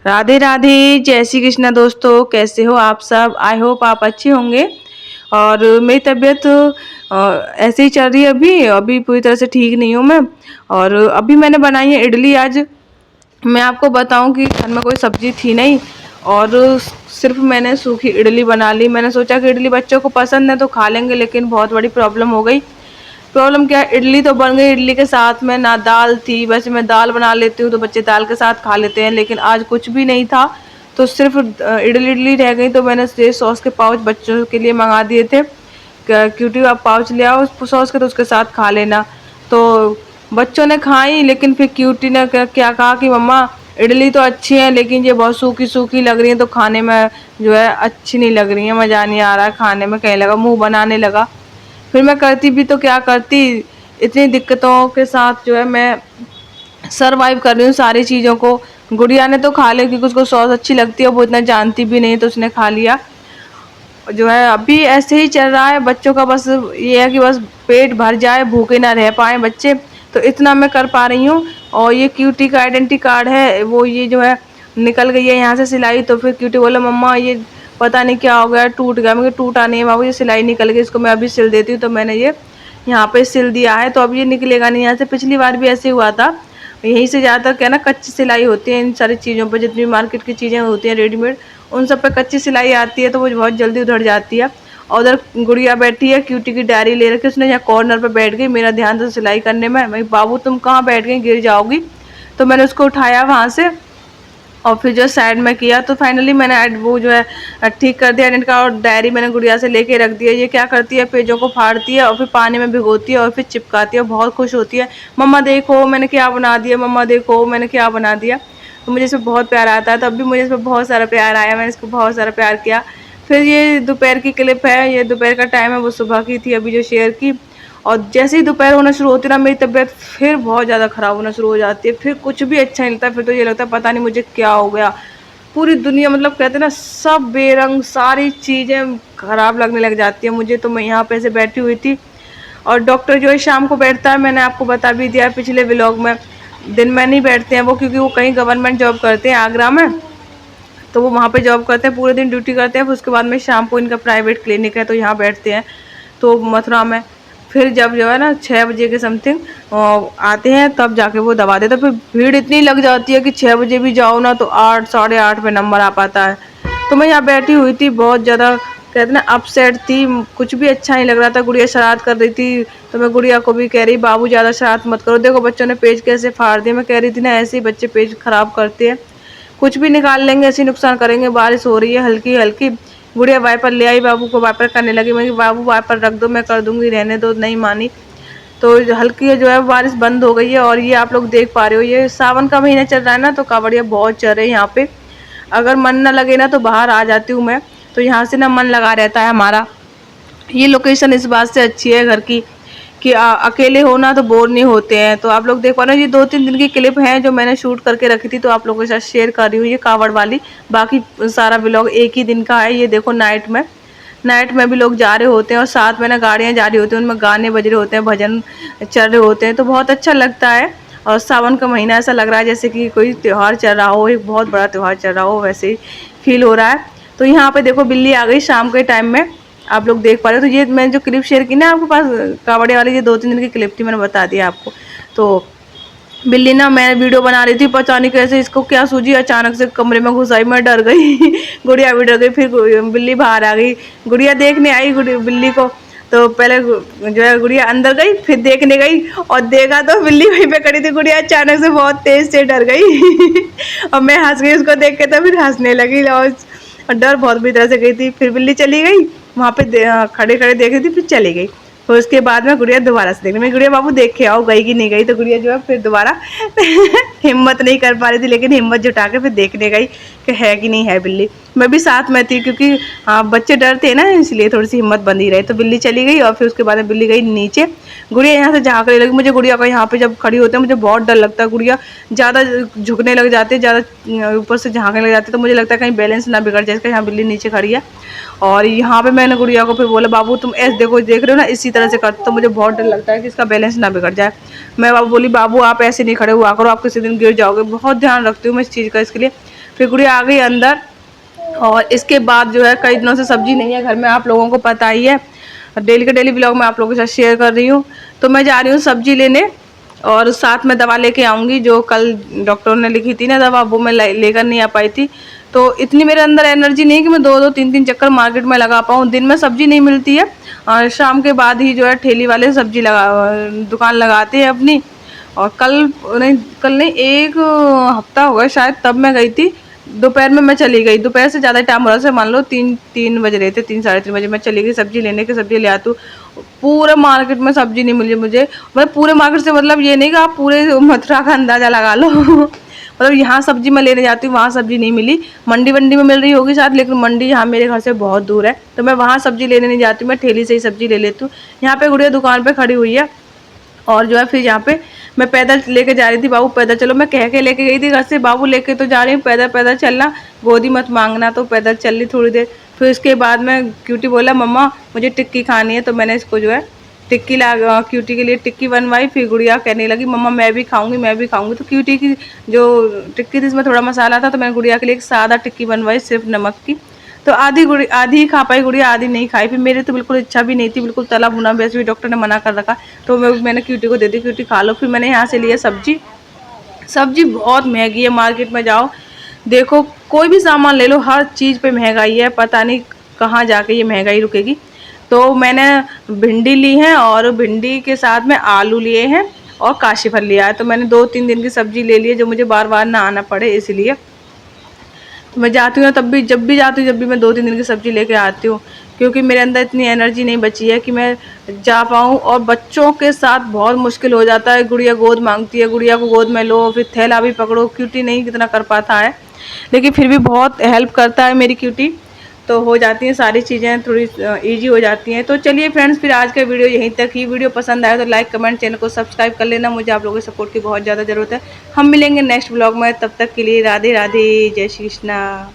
राधे राधे, जय श्री कृष्णा दोस्तों। कैसे हो आप सब? आई होप आप अच्छे होंगे। और मेरी तबीयत ऐसे ही चल रही है। अभी अभी पूरी तरह से ठीक नहीं हूँ मैं। और अभी मैंने बनाई है इडली आज। मैं आपको बताऊं कि घर में कोई सब्जी थी नहीं और सिर्फ मैंने सूखी इडली बना ली। मैंने सोचा कि इडली बच्चों को पसंद है तो खा लेंगे, लेकिन बहुत बड़ी प्रॉब्लम हो गई। प्रॉब्लम क्या है, इडली तो बन गई, इडली के साथ में ना दाल थी। वैसे मैं दाल बना लेती हूँ तो बच्चे दाल के साथ खा लेते हैं, लेकिन आज कुछ भी नहीं था तो सिर्फ इडली इडली रह गई। तो मैंने ये सॉस के पाउच बच्चों के लिए मंगा दिए थे। क्यूटी आप पाउच ले आओ उस सॉस के, तो उसके साथ खा लेना। तो बच्चों ने खाई, लेकिन फिर क्यूटी ने क्या कहा कि मम्मा इडली तो अच्छी है लेकिन ये बहुत सूखी सूखी लग रही है, तो खाने में जो है अच्छी नहीं लग रही है, मज़ा नहीं आ रहा है खाने में। कहने लगा, मुंह बनाने लगा। फिर मैं करती भी तो क्या करती, इतनी दिक्कतों के साथ जो है मैं सरवाइव कर रही हूँ सारी चीज़ों को। गुड़िया ने तो खा लिया क्योंकि उसको सॉस अच्छी लगती है, वो इतना जानती भी नहीं, तो उसने खा लिया। जो है अभी ऐसे ही चल रहा है बच्चों का। बस ये है कि बस पेट भर जाए, भूखे ना रह पाए बच्चे, तो इतना मैं कर पा रही हूँ। और ये क्यूटी का आइडेंटिटी कार्ड है, वो ये जो है निकल गई है यहाँ से सिलाई। तो फिर क्यूटी बोला, मम्मा ये पता नहीं क्या हो गया, टूट गया। मुझे टूटा नहीं है बाबू, ये सिलाई निकल गई, इसको मैं अभी सिल देती हूँ। तो मैंने ये यहाँ पे सिल दिया है, तो अब ये निकलेगा नहीं यहाँ से। पिछली बार भी ऐसे हुआ था। यहीं से ज़्यादातर क्या ना कच्ची सिलाई होती है इन सारी चीज़ों पर, जितनी मार्केट की चीज़ें होती हैं रेडीमेड, उन सब पे कच्ची सिलाई आती है, तो वो बहुत जल्दी उधड़ जाती है। और उधर गुड़िया बैठी है, क्यूटी की डायरी ले रखी, उसने यहाँ कॉर्नर पे बैठ गई। मेरा ध्यान था सिलाई करने में। मैं, बाबू तुम कहाँ बैठ गई, गिर जाओगी। तो मैंने उसको उठाया वहाँ से और फिर जो साइड में किया, तो फाइनली मैंने वो जो है ठीक कर दिया आइडेंट का। और डायरी मैंने गुड़िया से लेके रख दिया। ये क्या करती है, पेजों को फाड़ती है और फिर पानी में भिगोती है और फिर चिपकाती है। बहुत खुश होती है, मम्मा देखो मैंने क्या बना दिया, मम्मा देखो मैंने क्या बना दिया। तो मुझे इसमें बहुत प्यार आता है। तब भी मुझे इसमें बहुत सारा प्यार आया, मैंने इसको बहुत सारा प्यार किया। फिर ये दोपहर की क्लिप है, ये दोपहर का टाइम है, वो सुबह की थी अभी जो शेयर की। और जैसे ही दोपहर होना शुरू होती है ना, मेरी तबीयत फिर बहुत ज़्यादा ख़राब होना शुरू हो जाती है। फिर कुछ भी अच्छा नहीं लगता। फिर तो ये लगता है पता नहीं मुझे क्या हो गया। पूरी दुनिया, मतलब कहते हैं ना, सब बेरंग, सारी चीज़ें ख़राब लगने लग जाती है मुझे। तो मैं यहाँ पे ऐसे बैठी हुई थी। और डॉक्टर जो है शाम को बैठता है, मैंने आपको बता भी दिया पिछले व्लॉग में। दिन में नहीं बैठते हैं वो, क्योंकि वो कहीं गवर्नमेंट जॉब करते हैं आगरा में। तो वो वहाँ पे जॉब करते हैं, पूरे दिन ड्यूटी करते हैं। फिर उसके बाद में शाम को इनका प्राइवेट क्लिनिक है, तो यहाँ बैठते हैं तो मथुरा में। फिर जब जो है ना 6 बजे के समथिंग आते हैं, तब जाके वो दवा देते। फिर भीड़ इतनी लग जाती है कि 6 बजे भी जाओ ना तो 8 साढ़े 8 पे नंबर आ पाता है। तो मैं यहाँ बैठी हुई थी, बहुत ज़्यादा कहते ना अपसेट थी। कुछ भी अच्छा नहीं लग रहा था। गुड़िया शरारत कर रही थी, तो मैं गुड़िया को भी कह रही, बाबू ज़्यादा शरारत मत करो, देखो बच्चों ने पेज कैसे फाड़ दिए। मैं कह रही थी ना, ऐसे ही बच्चे पेज खराब करते हैं, कुछ भी निकाल लेंगे, ऐसे नुकसान करेंगे। बारिश हो रही है हल्की हल्की। गुड़िया वाइपर ले आई, बाबू को वाइपर करने लगी। मैं बाबू वाइपर रख दो, मैं कर दूंगी, रहने दो, नहीं मानी। तो हल्की जो है बारिश बंद हो गई है। और ये आप लोग देख पा रहे हो, ये सावन का महीना चल रहा है ना, तो कावड़िया बहुत चल रहे हैं यहाँ पे। अगर मन ना लगे ना तो बाहर आ जाती हूँ मैं, तो यहाँ से ना मन लगा रहता है हमारा। ये लोकेशन इस बात से अच्छी है घर की कि अकेले हो ना तो बोर नहीं होते हैं। तो आप लोग देख पा रहे हो, ये 2-3 दिन की क्लिप है जो मैंने शूट करके रखी थी, तो आप लोगों के साथ शेयर कर रही हूँ ये कावड़ वाली। बाकी सारा व्लॉग एक ही दिन का है। ये देखो नाइट में भी लोग जा रहे होते हैं और साथ में ना गाड़ियाँ जा रही होती हैं, उनमें गाने बज रहे होते हैं, भजन चल रहे होते हैं, तो बहुत अच्छा लगता है। और सावन का महीना ऐसा लग रहा है जैसे कि कोई त्यौहार चल रहा हो, एक बहुत बड़ा त्यौहार चल रहा हो, वैसे ही फील हो रहा है। तो यहाँ पे देखो बिल्ली आ गई शाम के टाइम में, आप लोग देख पा रहे हो। तो ये मैंने जो क्लिप शेयर की ना आपके पास कावड़े वाली, ये 2-3 दिन की क्लिप थी, मैंने बता दिया आपको। तो बिल्ली ना, मैं वीडियो बना रही थी, पता नहीं कैसे इसको क्या सूझी, अचानक से कमरे में घुस आई। मैं डर गई गुड़िया भी डर गई। फिर बिल्ली बाहर आ गई, गुड़िया देखने आई बिल्ली को। तो पहले जो है गुड़िया अंदर गई, फिर देखने गई और देखा तो बिल्ली वहीं पे खड़ी थी। गुड़िया अचानक से बहुत तेज से डर गई और मैं हंस गई उसको देख के, तो फिर हंसने लगी और डर बहुत बुरी तरह से गई थी। फिर बिल्ली चली गई, वहाँ पे खड़े खड़े देख रही थी, फिर चली गई। फिर उसके बाद में गुड़िया दोबारा से देखने में, गुड़िया बाबू देख के आओ गई कि नहीं गई। तो गुड़िया जो है फिर दोबारा हिम्मत नहीं कर पा रही थी, लेकिन हिम्मत जुटा के फिर देखने गई कि है कि नहीं है बिल्ली। मैं भी साथ में थी, क्योंकि बच्चे डरते हैं ना, इसलिए थोड़ी सी हिम्मत बंधी रही। तो बिल्ली चली गई और फिर उसके बाद में बिल्ली गई नीचे। गुड़िया यहाँ से झाँकने लगी। मुझे गुड़िया का यहाँ पे जब खड़ी होते हैं मुझे बहुत डर लगता है। गुड़िया ज़्यादा झुकने लग जाते हैं, ज़्यादा ऊपर से झाँकने लग जाते हैं, तो मुझे लगता है कहीं बैलेंस ना बिगड़ जाए। इसका यहाँ बिल्ली नीचे खड़ी है और यहाँ पे मैंने गुड़िया को फिर बोला, बाबू तुम ऐसे देखो, देख रहे हो ना, इसी तरह से करते, तो मुझे बहुत डर लगता है कि इसका बैलेंस ना बिगड़ जाए। मैं बाबू बोली, बाबू आप ऐसे नहीं खड़े हुआ करो, आप किसी दिन गिर जाओगे। बहुत ध्यान रखती हूँ मैं इस चीज़ का, इसके लिए फिर गुड़िया आ गई अंदर। और इसके बाद जो है कई दिनों से सब्जी नहीं है घर में, आप लोगों को पता ही है, डेली के डेली ब्लॉग मैं आप लोगों के साथ शेयर कर रही हूँ। तो मैं जा रही हूँ सब्जी लेने और साथ में दवा लेके आऊँगी, जो कल डॉक्टर ने लिखी थी ना दवा, वो मैं लेकर नहीं आ पाई थी। तो इतनी मेरे अंदर एनर्जी नहीं कि मैं 2-2 3-3 चक्कर मार्केट में लगा पाऊँ। दिन में सब्जी नहीं मिलती है और शाम के बाद ही जो है ठेली वाले सब्जी दुकान लगाते हैं अपनी। और कल नहीं, एक हफ्ता हो गया शायद, तब मैं गई थी। दोपहर में मैं चली गई, दोपहर से ज़्यादा टाइम हो रहा था, मान लो 3 बज रहे थे, 3 साढ़े 3 बजे मैं चली गई सब्जी लेने के, सब्जी ले आती हूँ। पूरे मार्केट में सब्जी नहीं मिली मुझे, मतलब पूरे मार्केट से मतलब ये नहीं कि आप पूरे मथुरा का अंदाज़ा लगा लो मतलब यहाँ सब्जी मैं लेने जाती हूँ, वहाँ सब्जी नहीं मिली। मंडी वंडी में मिल रही होगी शायद, लेकिन मंडी यहाँ मेरे घर से बहुत दूर है, तो मैं वहाँ सब्जी लेने नहीं जाती हूँ, मैं ठेली से ही सब्जी ले लेती हूँ। यहाँ पे गुड़िया दुकान पे खड़ी हुई है और जो है फिर यहाँ पे मैं पैदल लेके जा रही थी, बाबू पैदल चलो, मैं कह के लेके गई थी घर से, बाबू लेके तो जा रही हूँ, पैदल पैदल चलना, गोदी मत मांगना, तो पैदल चल ली थोड़ी देर। फिर उसके बाद में क्यूटी बोला मम्मा मुझे टिक्की खानी है, तो मैंने इसको जो है टिक्की क्यूटी के लिए टिक्की बनवाई। फिर गुड़िया कहने लगी मम्मा मैं भी खाऊंगी, मैं भी खाऊंगी। तो क्यूटी की जो टिक्की थी इसमें थोड़ा मसाला था, तो मैंने गुड़िया के लिए एक सादा टिक्की बनवाई सिर्फ नमक की। तो आधी ही खा पाई गुड़िया, आधी नहीं खाई। फिर मेरी तो बिल्कुल इच्छा भी नहीं थी, बिल्कुल तला भुना, वैसे भी डॉक्टर ने मना कर रखा, तो मैंने क्यूटी को दे दी, क्यूटी खा लो। फिर मैंने यहाँ से लिया सब्जी। सब्जी बहुत महंगी है, मार्केट में जाओ देखो, कोई भी सामान ले लो, हर चीज़ पे महंगाई है, पता नहीं कहाँ जाके ये महंगाई रुकेगी। तो मैंने भिंडी ली है और भिंडी के साथ में आलू लिए हैं और काशी फल लिया है। तो मैंने 2-3 दिन की सब्जी ले ली है, जो मुझे बार बार ना आना पड़े इसलिए। तो मैं जाती हूँ तब भी, जब भी जाती हूँ, जब भी मैं 2-3 दिन की सब्जी लेके आती हूँ, क्योंकि मेरे अंदर इतनी एनर्जी नहीं बची है कि मैं जा पाऊँ। और बच्चों के साथ बहुत मुश्किल हो जाता है, गुड़िया गोद मांगती है, गुड़िया को गोद में लो, फिर थैला भी पकड़ो, क्यूटी नहीं कितना कर पाता है, लेकिन फिर भी बहुत हेल्प करता है मेरी क्यूटी। तो हो जाती हैं सारी चीज़ें, थोड़ी इजी हो जाती हैं। तो चलिए फ्रेंड्स, फिर आज का वीडियो यहीं तक ही। वीडियो पसंद आया तो लाइक कमेंट, चैनल को सब्सक्राइब कर लेना, मुझे आप लोगों के सपोर्ट की बहुत ज़्यादा ज़रूरत है। हम मिलेंगे नेक्स्ट ब्लॉग में, तब तक के लिए राधे राधे, जय श्री कृष्णा।